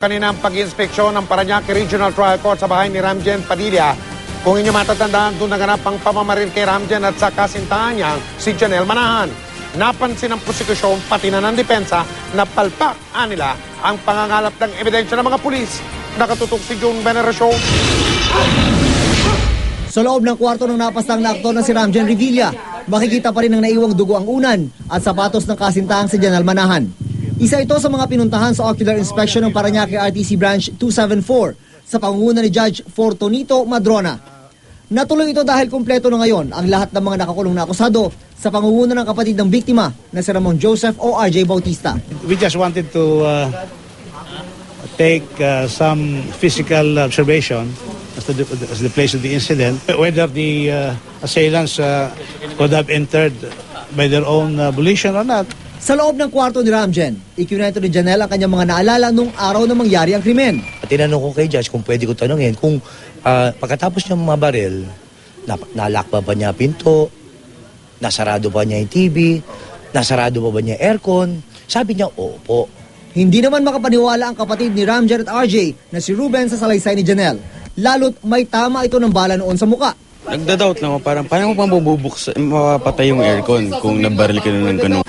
Kanina ang pag-inspeksyon ng Parañaque Regional Trial Court sa bahay ni Ramjen Padilla. Kung inyo matatandaan, doon naganap ang pamamaril kay Ramjen at sa kasintahan niya, si Janelle Manahan. Napansin ng prosekusyon, pati na ng depensa, na palpak nila ang pangangalap ng ebidensya ng mga pulis. Nakatutok si June Veneracion. Sa loob ng kwarto ng napastang na aktor na si Ramjen Revilla, makikita pa rin ang naiwang dugo ang unan at sapatos ng kasintahang si Janelle Manahan. Isa ito sa mga pinuntahan sa ocular inspection ng Parañaque RTC Branch 274 sa pangunguna ni Judge Fortunito Madrona. Natuloy ito dahil kumpleto na ngayon ang lahat ng mga nakakulong na akusado sa pangunguna ng kapatid ng biktima na si Ramon Joseph o RJ Bautista. We just wanted to take some physical observation as the place of the incident, whether the assailants could have entered by their own volition or not. Sa loob ng kwarto ni Ramjen, ikinwento ni Janelle ang kanyang mga naalala nung araw na mangyari ang krimen. Tinanong ko kay Judge kung pwede ko tanongin kung pagkatapos niya mabaril, nalakba ba niya pinto, nasarado ba niya yung TV, nasarado ba niya aircon. Sabi niya, opo. Hindi naman makapaniwala ang kapatid ni Ramjen at RJ na si Ruben sa salaysay ni Janelle. Lalo't may tama ito ng bala noon sa muka. Nagda-doubt lang ako, parang paano mo pa mabubuksan, mapapatay yung aircon kung nabaril ka na ng ganun.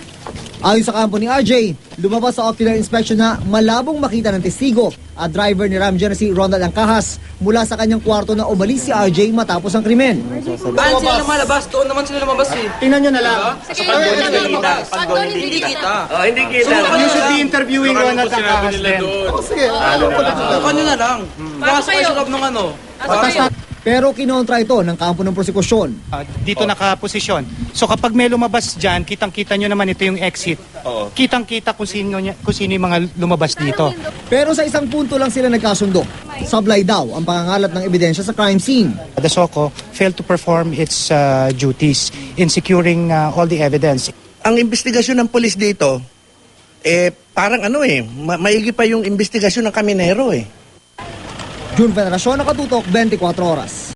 Ayon sa kampo ni RJ, lumabas sa ocular inspection na malabong makita ng testigo at driver ni Ramjen na si Ronald Angcahas mula sa kanyang kwarto na umalis si RJ matapos ang krimen. Saan sila lumalabas? Doon naman sila lumabas eh. Tingnan nyo na lang. Sa pagdoon hindi lumabas. Hindi kita. Hindi kita. You should be interviewing Ronald Angcahas then. Sige, Ano na lang. Bakas kayo sa loob ng ano. pero kinontra ito ng kampo ng prosekusyon. Dito nakaposisyon. So kapag may lumabas dyan, kitang-kita nyo naman ito yung exit. Kitang-kita kung sino yung mga lumabas dito. Pero sa isang punto lang sila nagkasundo. Sablay daw ang pangangalat ng ebidensya sa crime scene. The SOCO failed to perform its duties in securing all the evidence. Ang investigasyon ng polis dito, parang maigi pa yung investigasyon ng kaminero June Veneracion, Nakatutok, 24 Oras.